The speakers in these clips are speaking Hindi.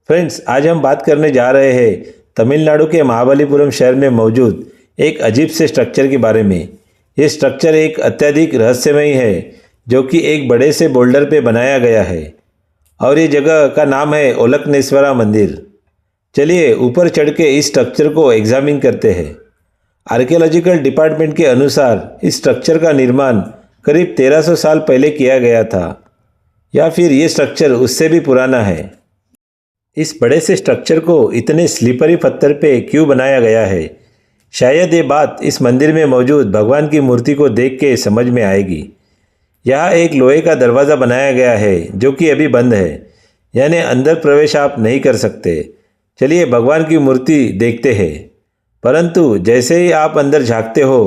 फ्रेंड्स, आज हम बात करने जा रहे हैं तमिलनाडु के महाबलीपुरम शहर में मौजूद एक अजीब से स्ट्रक्चर के बारे में। ये स्ट्रक्चर एक अत्यधिक रहस्यमयी है जो कि एक बड़े से बोल्डर पे बनाया गया है और ये जगह का नाम है ओलकनेस्वरा मंदिर। चलिए ऊपर चढ़ के इस स्ट्रक्चर को एग्जामिन करते हैं। आर्कियोलॉजिकल डिपार्टमेंट के अनुसार इस स्ट्रक्चर का निर्माण करीब 1300 साल पहले किया गया था या फिर ये स्ट्रक्चर उससे भी पुराना है। इस बड़े से स्ट्रक्चर को इतने स्लिपरी पत्थर पे क्यों बनाया गया है, शायद ये बात इस मंदिर में मौजूद भगवान की मूर्ति को देख के समझ में आएगी। यहाँ एक लोहे का दरवाज़ा बनाया गया है जो कि अभी बंद है, यानी अंदर प्रवेश आप नहीं कर सकते। चलिए भगवान की मूर्ति देखते हैं। परंतु जैसे ही आप अंदर झांकते हो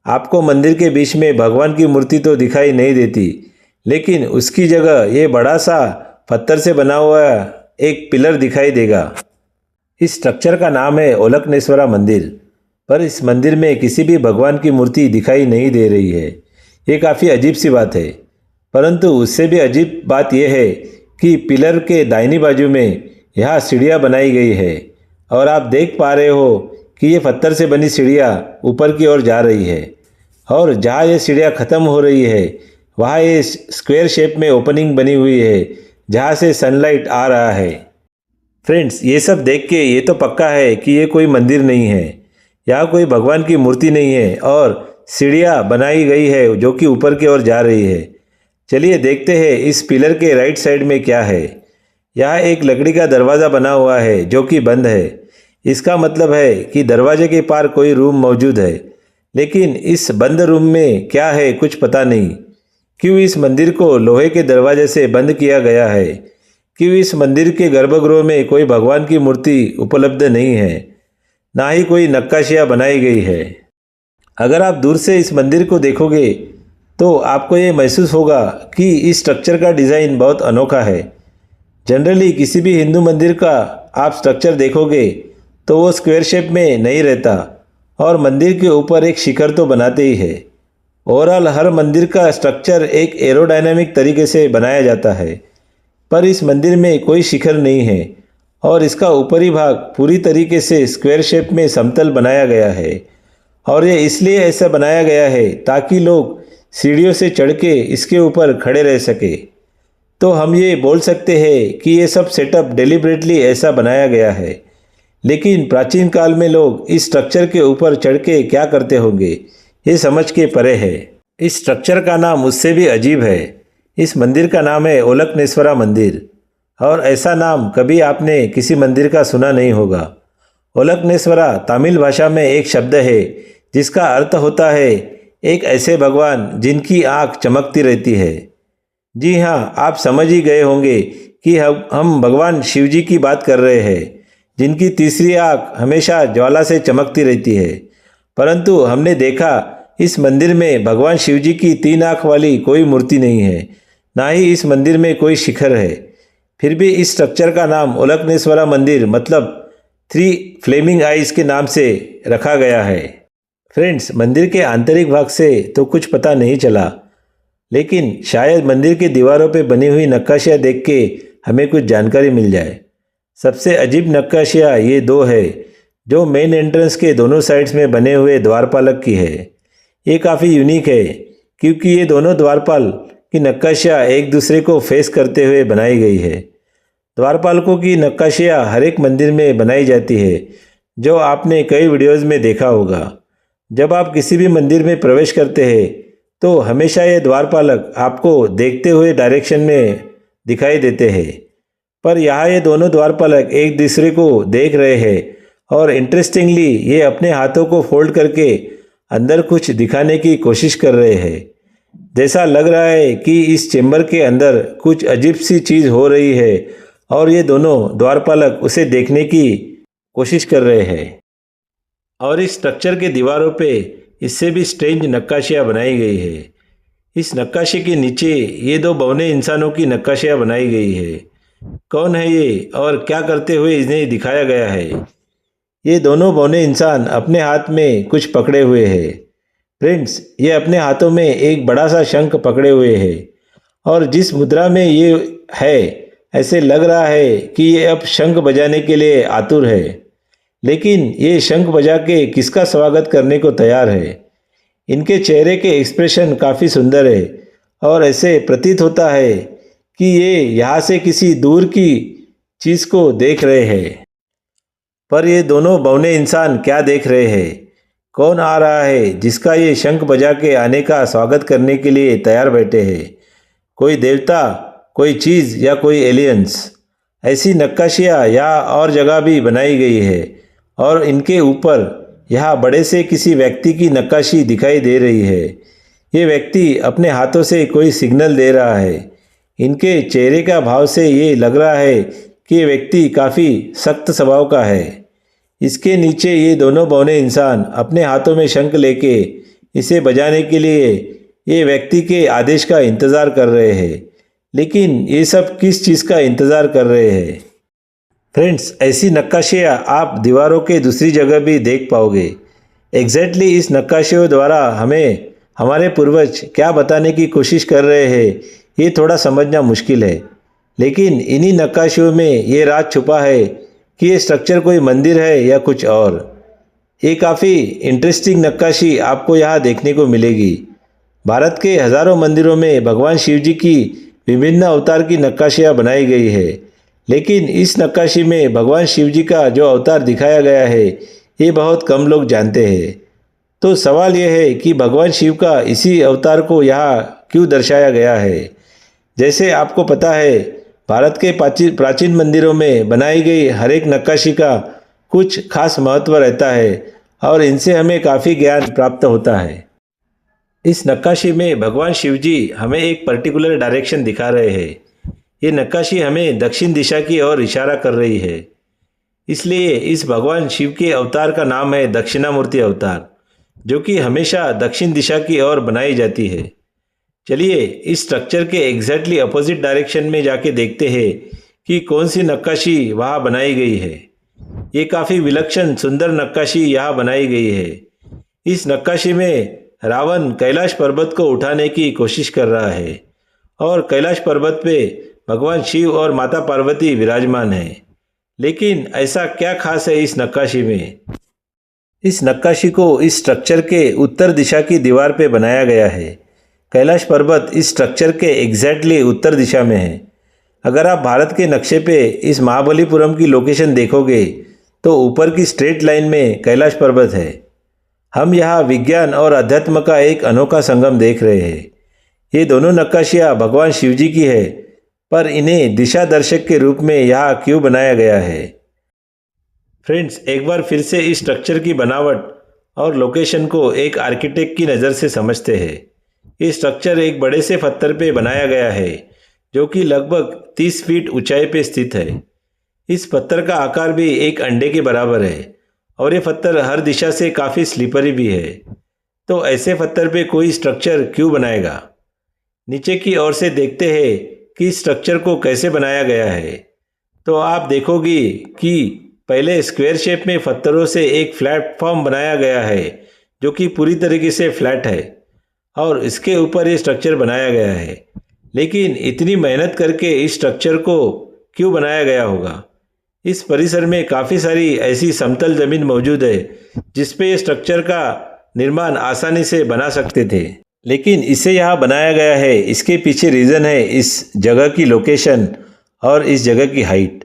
आपको मंदिर के बीच में भगवान की मूर्ति तो दिखाई नहीं देती, लेकिन उसकी जगह ये बड़ा सा पत्थर से बना हुआ एक पिलर दिखाई देगा। इस स्ट्रक्चर का नाम है ओलकनेस्वरा मंदिर, पर इस मंदिर में किसी भी भगवान की मूर्ति दिखाई नहीं दे रही है। ये काफ़ी अजीब सी बात है। परंतु उससे भी अजीब बात यह है कि पिलर के दाहिनी बाजू में यहाँ सीढ़ियाँ बनाई गई है और आप देख पा रहे हो कि ये पत्थर से बनी सीढ़ियाँ ऊपर की ओर जा रही है और जहाँ ये सीढ़ियाँ ख़त्म हो रही है वहाँ ये स्क्वायर शेप में ओपनिंग बनी हुई है जहाँ से सनलाइट आ रहा है। फ्रेंड्स, ये सब देख के ये तो पक्का है कि ये कोई मंदिर नहीं है, यहाँ कोई भगवान की मूर्ति नहीं है और सीढ़ियाँ बनाई गई है जो कि ऊपर की ओर जा रही है। चलिए देखते हैं इस पिलर के राइट साइड में क्या है। यहाँ एक लकड़ी का दरवाज़ा बना हुआ है जो कि बंद है। इसका मतलब है कि दरवाजे के पार कोई रूम मौजूद है, लेकिन इस बंद रूम में क्या है कुछ पता नहीं। क्यों इस मंदिर को लोहे के दरवाजे से बंद किया गया है? क्यों इस मंदिर के गर्भगृह में कोई भगवान की मूर्ति उपलब्ध नहीं है, ना ही कोई नक्काशियाँ बनाई गई है? अगर आप दूर से इस मंदिर को देखोगे तो आपको ये महसूस होगा कि इस स्ट्रक्चर का डिज़ाइन बहुत अनोखा है। जनरली किसी भी हिंदू मंदिर का आप स्ट्रक्चर देखोगे तो वो स्क्वायर शेप में नहीं रहता और मंदिर के ऊपर एक शिखर तो बनाते ही है। ओवरऑल हर मंदिर का स्ट्रक्चर एक एरोडायनामिक तरीके से बनाया जाता है, पर इस मंदिर में कोई शिखर नहीं है और इसका ऊपरी भाग पूरी तरीके से स्क्वायर शेप में समतल बनाया गया है और ये इसलिए ऐसा बनाया गया है ताकि लोग सीढ़ियों से चढ़ के इसके ऊपर खड़े रह सके। तो हम ये बोल सकते हैं कि ये सब सेटअप डेलिबरेटली ऐसा बनाया गया है। लेकिन प्राचीन काल में लोग इस स्ट्रक्चर के ऊपर चढ़ के क्या करते होंगे, ये समझ के परे है। इस स्ट्रक्चर का नाम उससे भी अजीब है। इस मंदिर का नाम है ओलकनेस्वरा मंदिर और ऐसा नाम कभी आपने किसी मंदिर का सुना नहीं होगा। ओलकनेस्वरा तमिल भाषा में एक शब्द है जिसका अर्थ होता है एक ऐसे भगवान जिनकी आँख चमकती रहती है। जी हाँ, आप समझ ही गए होंगे कि हम भगवान शिव जी की बात कर रहे हैं, जिनकी तीसरी आँख हमेशा ज्वाला से चमकती रहती है। परंतु हमने देखा इस मंदिर में भगवान शिव जी की 3 आँख वाली कोई मूर्ति नहीं है, ना ही इस मंदिर में कोई शिखर है। फिर भी इस स्ट्रक्चर का नाम ओलकनेस्वरा मंदिर मतलब 3 फ्लेमिंग आइज के नाम से रखा गया है। फ्रेंड्स, मंदिर के आंतरिक भाग से तो कुछ पता नहीं चला, लेकिन शायद मंदिर की दीवारों पे बनी हुई नक्काशियाँ देख के हमें कुछ जानकारी मिल जाए। सबसे अजीब नक्काशियाँ ये 2 है जो मेन एंट्रेंस के दोनों साइड्स में बने हुए द्वारपालक की है। ये काफ़ी यूनिक है क्योंकि ये दोनों द्वारपाल की नक्काशियाँ एक दूसरे को फेस करते हुए बनाई गई है। द्वारपालकों की नक्काशियाँ हर एक मंदिर में बनाई जाती है, जो आपने कई वीडियोस में देखा होगा। जब आप किसी भी मंदिर में प्रवेश करते हैं तो हमेशा ये द्वारपालक आपको देखते हुए डायरेक्शन में दिखाई देते हैं, पर यहाँ ये दोनों द्वारपालक एक दूसरे को देख रहे हैं और इंटरेस्टिंगली ये अपने हाथों को फोल्ड करके अंदर कुछ दिखाने की कोशिश कर रहे हैं। जैसा लग रहा है कि इस चेंबर के अंदर कुछ अजीब सी चीज़ हो रही है और ये दोनों द्वारपालक उसे देखने की कोशिश कर रहे हैं। और इस स्ट्रक्चर के दीवारों पे इससे भी स्ट्रेंज नक्काशियाँ बनाई गई है। इस नक्काशी के नीचे ये 2 बौने इंसानों की नक्काशियाँ बनाई गई है। कौन है ये और क्या करते हुए इन्हें दिखाया गया है? ये दोनों बौने इंसान अपने हाथ में कुछ पकड़े हुए हैं। फ्रेंड्स, ये अपने हाथों में एक बड़ा सा शंख पकड़े हुए हैं और जिस मुद्रा में ये है ऐसे लग रहा है कि ये अब शंख बजाने के लिए आतुर है। लेकिन ये शंख बजा के किसका स्वागत करने को तैयार है? इनके चेहरे के एक्सप्रेशन काफ़ी सुंदर है और ऐसे प्रतीत होता है कि ये यहाँ से किसी दूर की चीज़ को देख रहे हैं। पर ये दोनों बौने इंसान क्या देख रहे हैं? कौन आ रहा है जिसका ये शंख बजा के आने का स्वागत करने के लिए तैयार बैठे हैं? कोई देवता, कोई चीज़ या कोई एलियंस? ऐसी नक्काशियाँ यहाँ और जगह भी बनाई गई है और इनके ऊपर यहाँ बड़े से किसी व्यक्ति की नक्काशी दिखाई दे रही है। ये व्यक्ति अपने हाथों से कोई सिग्नल दे रहा है। इनके चेहरे का भाव से ये लग रहा है कि ये व्यक्ति काफ़ी सख्त स्वभाव का है। इसके नीचे ये दोनों बौने इंसान अपने हाथों में शंख लेके इसे बजाने के लिए ये व्यक्ति के आदेश का इंतज़ार कर रहे हैं। लेकिन ये सब किस चीज़ का इंतज़ार कर रहे हैं? फ्रेंड्स, ऐसी नक्काशियाँ आप दीवारों के दूसरी जगह भी देख पाओगे। एग्जैक्टली इस नक्काशियों द्वारा हमें हमारे पूर्वज क्या बताने की कोशिश कर रहे हैं, ये थोड़ा समझना मुश्किल है। लेकिन इन्हीं नक्काशियों में ये राज छुपा है कि ये स्ट्रक्चर कोई मंदिर है या कुछ और। ये काफ़ी इंटरेस्टिंग नक्काशी आपको यहाँ देखने को मिलेगी। भारत के हज़ारों मंदिरों में भगवान शिव जी की विभिन्न अवतार की नक्काशियाँ बनाई गई है। लेकिन इस नक्काशी में भगवान शिव जी का जो अवतार दिखाया गया है, ये बहुत कम लोग जानते हैं। तो सवाल यह है कि भगवान शिव का इसी अवतार को यहाँ क्यों दर्शाया गया है? जैसे आपको पता है, भारत के प्राचीन मंदिरों में बनाई गई हर एक नक्काशी का कुछ खास महत्व रहता है और इनसे हमें काफ़ी ज्ञान प्राप्त होता है। इस नक्काशी में भगवान शिव जी हमें एक पर्टिकुलर डायरेक्शन दिखा रहे हैं। ये नक्काशी हमें दक्षिण दिशा की ओर इशारा कर रही है। इसलिए इस भगवान शिव के अवतार का नाम है दक्षिणामूर्ति अवतार, जो कि हमेशा दक्षिण दिशा की ओर बनाई जाती है। चलिए इस स्ट्रक्चर के एग्जैक्टली अपोजिट डायरेक्शन में जाके देखते हैं कि कौन सी नक्काशी वहाँ बनाई गई है। ये काफ़ी विलक्षण सुंदर नक्काशी यहाँ बनाई गई है। इस नक्काशी में रावण कैलाश पर्वत को उठाने की कोशिश कर रहा है और कैलाश पर्वत पे भगवान शिव और माता पार्वती विराजमान हैं। लेकिन ऐसा क्या खास है इस नक्काशी में? इस नक्काशी को इस स्ट्रक्चर के उत्तर दिशा की दीवार पे बनाया गया है। कैलाश पर्वत इस स्ट्रक्चर के एग्जैक्टली उत्तर दिशा में है। अगर आप भारत के नक्शे पे इस महाबलीपुरम की लोकेशन देखोगे तो ऊपर की स्ट्रेट लाइन में कैलाश पर्वत है। हम यहाँ विज्ञान और अध्यात्म का एक अनोखा संगम देख रहे हैं। ये दोनों नक्काशियाँ भगवान शिव जी की है, पर इन्हें दिशा दर्शक के रूप में यहाँ क्यों बनाया गया है? फ्रेंड्स, एक बार फिर से इस स्ट्रक्चर की बनावट और लोकेशन को एक आर्किटेक्ट की नज़र से समझते हैं। ये स्ट्रक्चर एक बड़े से पत्थर पे बनाया गया है, जो कि लगभग 30 फीट ऊंचाई पे स्थित है। इस पत्थर का आकार भी एक अंडे के बराबर है और ये पत्थर हर दिशा से काफ़ी स्लिपरी भी है। तो ऐसे पत्थर पे कोई स्ट्रक्चर क्यों बनाएगा? नीचे की ओर से देखते हैं कि स्ट्रक्चर को कैसे बनाया गया है। तो आप देखोगे कि पहले स्क्वायर शेप में पत्थरों से एक प्लेटफॉर्म बनाया गया है, जो कि पूरी तरीके से फ्लैट है और इसके ऊपर ये स्ट्रक्चर बनाया गया है। लेकिन इतनी मेहनत करके इस स्ट्रक्चर को क्यों बनाया गया होगा? इस परिसर में काफ़ी सारी ऐसी समतल ज़मीन मौजूद है जिस पे ये स्ट्रक्चर का निर्माण आसानी से बना सकते थे। लेकिन इसे यहाँ बनाया गया है, इसके पीछे रीज़न है इस जगह की लोकेशन और इस जगह की हाइट।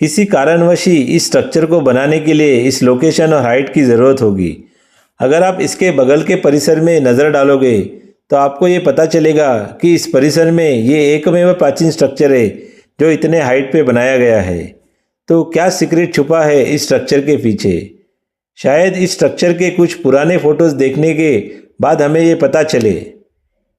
किसी कारणवश ही इस स्ट्रक्चर को बनाने के लिए इस लोकेशन और हाइट की ज़रूरत होगी। अगर आप इसके बगल के परिसर में नज़र डालोगे तो आपको ये पता चलेगा कि इस परिसर में ये एकमेव प्राचीन स्ट्रक्चर है जो इतने हाइट पे बनाया गया है। तो क्या सीक्रेट छुपा है इस स्ट्रक्चर के पीछे? शायद इस स्ट्रक्चर के कुछ पुराने फ़ोटोज़ देखने के बाद हमें ये पता चले।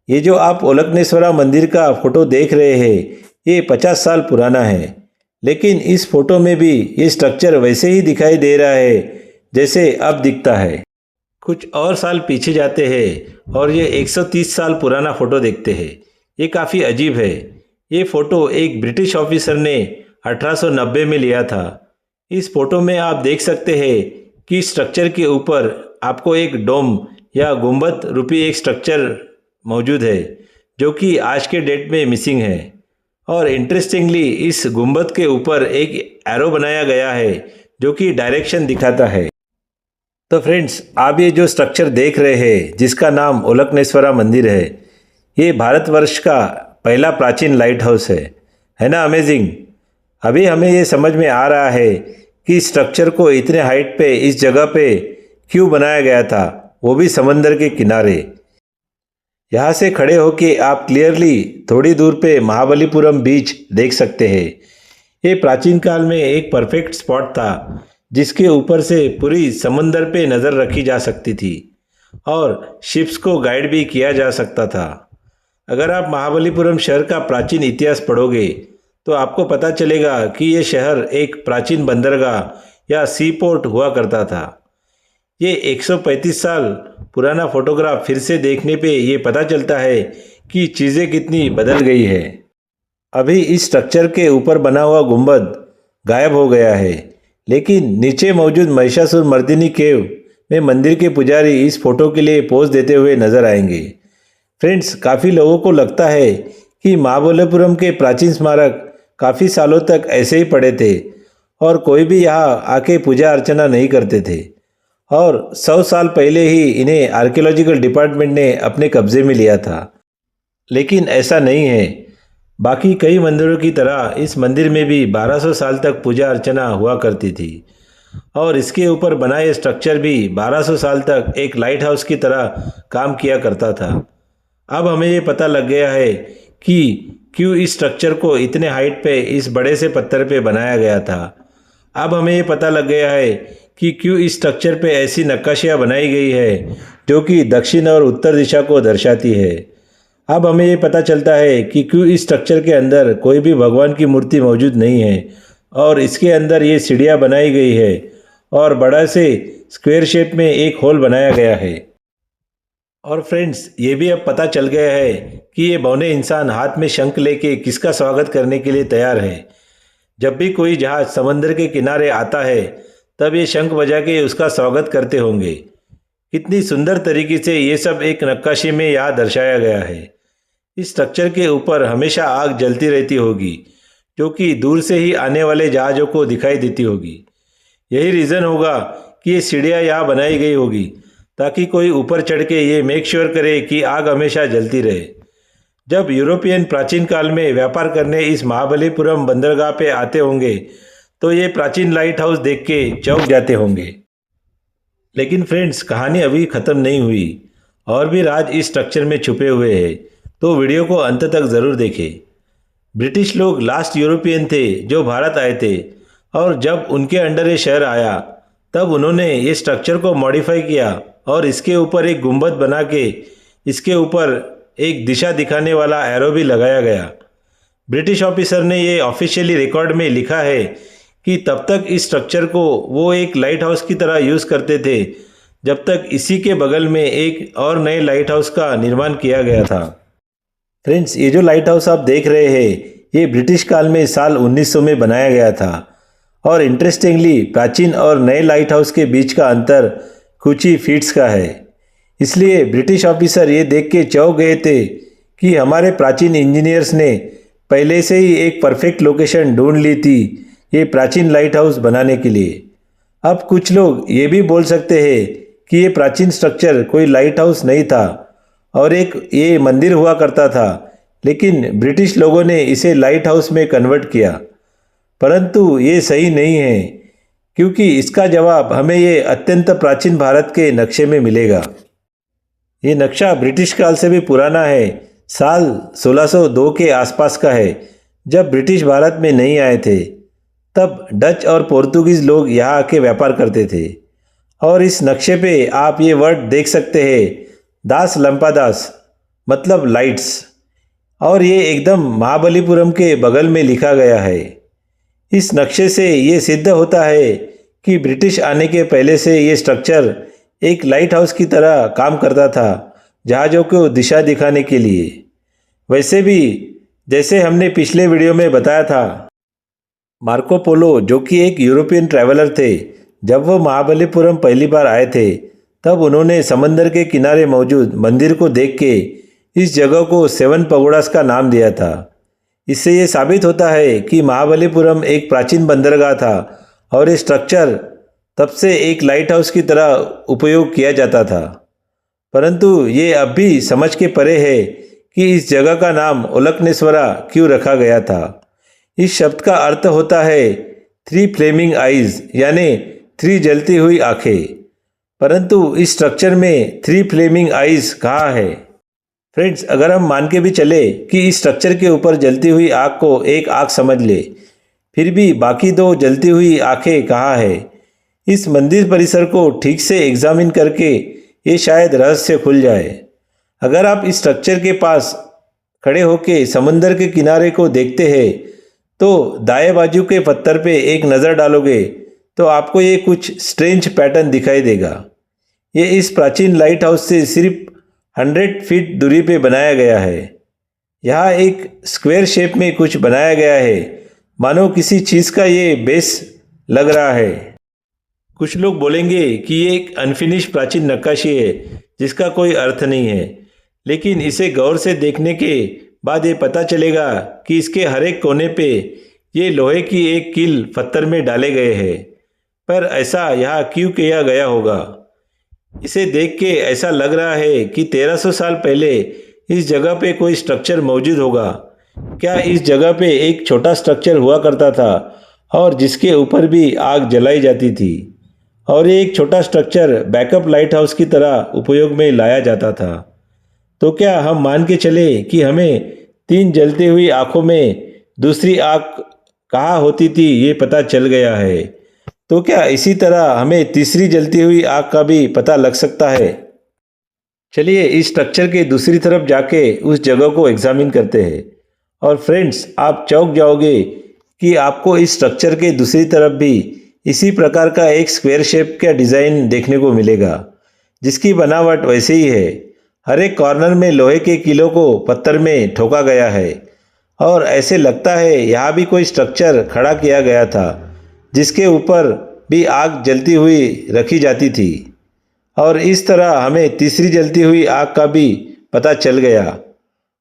ये जो आप ओलकनेश्वरा मंदिर का फ़ोटो देख रहे हैं, ये 50 साल पुराना है। लेकिन इस फ़ोटो में भी ये स्ट्रक्चर वैसे ही दिखाई दे रहा है जैसे अब दिखता है। कुछ और साल पीछे जाते हैं और ये 130 साल पुराना फ़ोटो देखते हैं। ये काफ़ी अजीब है। ये फ़ोटो एक ब्रिटिश ऑफिसर ने 1890 में लिया था। इस फ़ोटो में आप देख सकते हैं कि स्ट्रक्चर के ऊपर आपको एक डोम या गुंबद रूपी एक स्ट्रक्चर मौजूद है, जो कि आज के डेट में मिसिंग है। और इंटरेस्टिंगली इस गुंबद के ऊपर एक एरो बनाया गया है जो कि डायरेक्शन दिखाता है। तो फ्रेंड्स, आप ये जो स्ट्रक्चर देख रहे हैं जिसका नाम उलकनेश्वरा मंदिर है, ये भारतवर्ष का पहला प्राचीन लाइट हाउस है ना अमेजिंग। अभी हमें ये समझ में आ रहा है कि स्ट्रक्चर को इतने हाइट पे इस जगह पे क्यों बनाया गया था, वो भी समंदर के किनारे। यहाँ से खड़े होके आप क्लियरली थोड़ी दूर पे महाबलीपुरम बीच देख सकते हैं। ये प्राचीन काल में एक परफेक्ट स्पॉट था जिसके ऊपर से पूरी समंदर पे नज़र रखी जा सकती थी और शिप्स को गाइड भी किया जा सकता था। अगर आप महाबलीपुरम शहर का प्राचीन इतिहास पढ़ोगे तो आपको पता चलेगा कि ये शहर एक प्राचीन बंदरगाह या सी पोर्ट हुआ करता था। ये 135 साल पुराना फोटोग्राफ फिर से देखने पे ये पता चलता है कि चीज़ें कितनी बदल गई है। अभी इस स्ट्रक्चर के ऊपर बना हुआ गुंबद गायब हो गया है, लेकिन नीचे मौजूद महिषासुर मर्दिनी केव में मंदिर के पुजारी इस फोटो के लिए पोज देते हुए नजर आएंगे। फ्रेंड्स, काफ़ी लोगों को लगता है कि महाबलीपुरम के प्राचीन स्मारक काफ़ी सालों तक ऐसे ही पड़े थे और कोई भी यहाँ आके पूजा अर्चना नहीं करते थे और 100 साल पहले ही इन्हें आर्कियोलॉजिकल डिपार्टमेंट ने अपने कब्जे में लिया था। लेकिन ऐसा नहीं है। बाकी कई मंदिरों की तरह इस मंदिर में भी 1200 साल तक पूजा अर्चना हुआ करती थी और इसके ऊपर बनाए स्ट्रक्चर भी 1200 साल तक एक लाइट हाउस की तरह काम किया करता था। अब हमें ये पता लग गया है कि क्यों इस स्ट्रक्चर को इतने हाइट पे इस बड़े से पत्थर पे बनाया गया था। अब हमें ये पता लग गया है कि क्यों इस स्ट्रक्चर पे ऐसी नक्काशियाँ बनाई गई है जो कि दक्षिण और उत्तर दिशा को दर्शाती है। अब हमें ये पता चलता है कि क्यों इस स्ट्रक्चर के अंदर कोई भी भगवान की मूर्ति मौजूद नहीं है और इसके अंदर ये सीढ़ियाँ बनाई गई है और बड़ा से स्क्वायर शेप में एक होल बनाया गया है। और फ्रेंड्स, ये भी अब पता चल गया है कि ये बौने इंसान हाथ में शंख लेके किसका स्वागत करने के लिए तैयार है। जब भी कोई जहाज समंदर के किनारे आता है तब ये शंख बजा के उसका स्वागत करते होंगे। कितनी सुंदर तरीके से ये सब एक नक्काशी में यहाँ दर्शाया गया है। इस स्ट्रक्चर के ऊपर हमेशा आग जलती रहती होगी जो कि दूर से ही आने वाले जहाज़ों को दिखाई देती होगी। यही रीज़न होगा कि ये सीढ़ियाँ यहाँ बनाई गई होगी ताकि कोई ऊपर चढ़ के ये मेक श्योर करे कि आग हमेशा जलती रहे। जब यूरोपियन प्राचीन काल में व्यापार करने इस महाबलीपुरम बंदरगाह पे आते होंगे तो ये प्राचीन लाइट हाउस देख के चौंक जाते होंगे। लेकिन फ्रेंड्स, कहानी अभी ख़त्म नहीं हुई और भी राज इस स्ट्रक्चर में छुपे हुए हैं, तो वीडियो को अंत तक ज़रूर देखें। ब्रिटिश लोग लास्ट यूरोपियन थे जो भारत आए थे और जब उनके अंडर ये शहर आया तब उन्होंने ये स्ट्रक्चर को मॉडिफाई किया और इसके ऊपर एक गुंबद बना के इसके ऊपर एक दिशा दिखाने वाला एरो भी लगाया गया। ब्रिटिश ऑफिसर ने ये ऑफिशियली रिकॉर्ड में लिखा है कि तब तक इस स्ट्रक्चर को वो एक लाइट हाउस की तरह यूज़ करते थे जब तक इसी के बगल में एक और नए लाइट हाउस का निर्माण किया गया था। फ्रेंड्स, ये जो लाइट हाउस आप देख रहे हैं ये ब्रिटिश काल में साल 1900 में बनाया गया था और इंटरेस्टिंगली प्राचीन और नए लाइट हाउस के बीच का अंतर कुछ ही फीट्स का है। इसलिए ब्रिटिश ऑफिसर ये देख के चौंक गए थे कि हमारे प्राचीन इंजीनियर्स ने पहले से ही एक परफेक्ट लोकेशन ढूंढ ली थी ये प्राचीन लाइट हाउस बनाने के लिए। अब कुछ लोग ये भी बोल सकते हैं कि ये प्राचीन स्ट्रक्चर कोई लाइट हाउस नहीं था और एक ये मंदिर हुआ करता था, लेकिन ब्रिटिश लोगों ने इसे लाइट हाउस में कन्वर्ट किया। परंतु ये सही नहीं है क्योंकि इसका जवाब हमें ये अत्यंत प्राचीन भारत के नक्शे में मिलेगा। ये नक्शा ब्रिटिश काल से भी पुराना है, साल 1602 के आसपास का है। जब ब्रिटिश भारत में नहीं आए थे तब डच और पोर्तुगीज़ लोग यहाँ आके व्यापार करते थे और इस नक्शे पे आप ये वर्ड देख सकते हैं, दास लंपादास मतलब लाइट्स, और ये एकदम महाबलीपुरम के बगल में लिखा गया है। इस नक्शे से ये सिद्ध होता है कि ब्रिटिश आने के पहले से ये स्ट्रक्चर एक लाइट हाउस की तरह काम करता था जहाज़ों को दिशा दिखाने के लिए। वैसे भी जैसे हमने पिछले वीडियो में बताया था, मार्को पोलो जो कि एक यूरोपियन ट्रैवलर थे, जब वो महाबलीपुरम पहली बार आए थे तब उन्होंने समंदर के किनारे मौजूद मंदिर को देख के इस जगह को 7 पगोडास का नाम दिया था। इससे ये साबित होता है कि महाबलीपुरम एक प्राचीन बंदरगाह था और ये स्ट्रक्चर तब से एक लाइट हाउस की तरह उपयोग किया जाता था। परंतु ये अब भी समझ के परे है कि इस जगह का नाम उल्कनेश्वरा क्यों रखा गया था। इस शब्द का अर्थ होता है 3 फ्लेमिंग आइज, यानी 3 जलती हुई आंखें। परंतु इस स्ट्रक्चर में 3 फ्लेमिंग आइज कहाँ है? फ्रेंड्स, अगर हम मान के भी चले कि इस स्ट्रक्चर के ऊपर जलती हुई आग को एक आग समझ ले, फिर भी बाकी 2 जलती हुई आंखें कहाँ है? इस मंदिर परिसर को ठीक से एग्जामिन करके ये शायद रहस्य खुल जाए। अगर आप इस स्ट्रक्चर के पास खड़े होके समुंदर के किनारे को देखते हैं तो दाएं बाजू के पत्थर पे एक नज़र डालोगे तो आपको ये कुछ स्ट्रेंज पैटर्न दिखाई देगा। ये इस प्राचीन लाइट हाउस से सिर्फ 100 फीट दूरी पे बनाया गया है। यहाँ एक स्क्वायर शेप में कुछ बनाया गया है, मानो किसी चीज़ का ये बेस लग रहा है। कुछ लोग बोलेंगे कि ये एक अनफिनिश प्राचीन नक्काशी है जिसका कोई अर्थ नहीं है, लेकिन इसे गौर से देखने के बाद ये पता चलेगा कि इसके हर एक कोने पे ये लोहे की एक कील पत्थर में डाले गए हैं। पर ऐसा यहाँ क्यों किया गया होगा? इसे देख के ऐसा लग रहा है कि 1300 साल पहले इस जगह पे कोई स्ट्रक्चर मौजूद होगा। क्या इस जगह पे एक छोटा स्ट्रक्चर हुआ करता था और जिसके ऊपर भी आग जलाई जाती थी, और ये एक छोटा स्ट्रक्चर बैकअप लाइट हाउस की तरह उपयोग में लाया जाता था? तो क्या हम मान के चले कि हमें 3 जलती हुई आंखों में दूसरी आंख कहाँ होती थी ये पता चल गया है, तो क्या इसी तरह हमें तीसरी जलती हुई आग का भी पता लग सकता है? चलिए इस स्ट्रक्चर के दूसरी तरफ जाके उस जगह को एग्जामिन करते हैं। और फ्रेंड्स, आप चौंक जाओगे कि आपको इस स्ट्रक्चर के दूसरी तरफ भी इसी प्रकार का एक स्क्वायर शेप का डिज़ाइन देखने को मिलेगा, जिसकी बनावट वैसे ही है। हर एक कॉर्नर में लोहे के कीलों को पत्थर में ठोका गया है और ऐसे लगता है यहाँ भी कोई स्ट्रक्चर खड़ा किया गया था जिसके ऊपर भी आग जलती हुई रखी जाती थी। और इस तरह हमें तीसरी जलती हुई आग का भी पता चल गया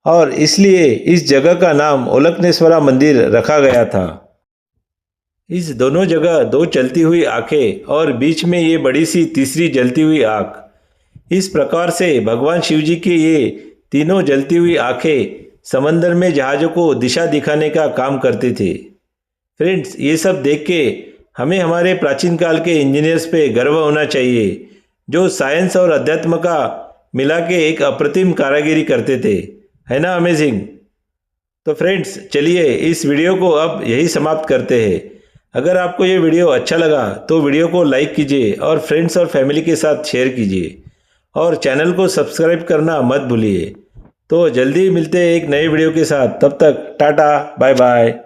और इसलिए इस जगह का नाम उल्कनेश्वरा मंदिर रखा गया था। इस दोनों जगह 2 जलती हुई आंखें और बीच में ये बड़ी सी तीसरी जलती हुई आंख। इस प्रकार से भगवान शिव जी की ये तीनों जलती हुई आंखें समंदर में जहाज़ों को दिशा दिखाने का काम करते थे। फ्रेंड्स, ये सब देख के हमें हमारे प्राचीन काल के इंजीनियर्स पे गर्व होना चाहिए, जो साइंस और अध्यात्म का मिला के एक अप्रतिम कारीगरी करते थे। है ना अमेजिंग? तो फ्रेंड्स, चलिए इस वीडियो को अब यही समाप्त करते हैं। अगर आपको ये वीडियो अच्छा लगा तो वीडियो को लाइक कीजिए और फ्रेंड्स और फैमिली के साथ शेयर कीजिए और चैनल को सब्सक्राइब करना मत भूलिए। तो जल्दी मिलते हैं एक नए वीडियो के साथ। तब तक टाटा बाय बाय।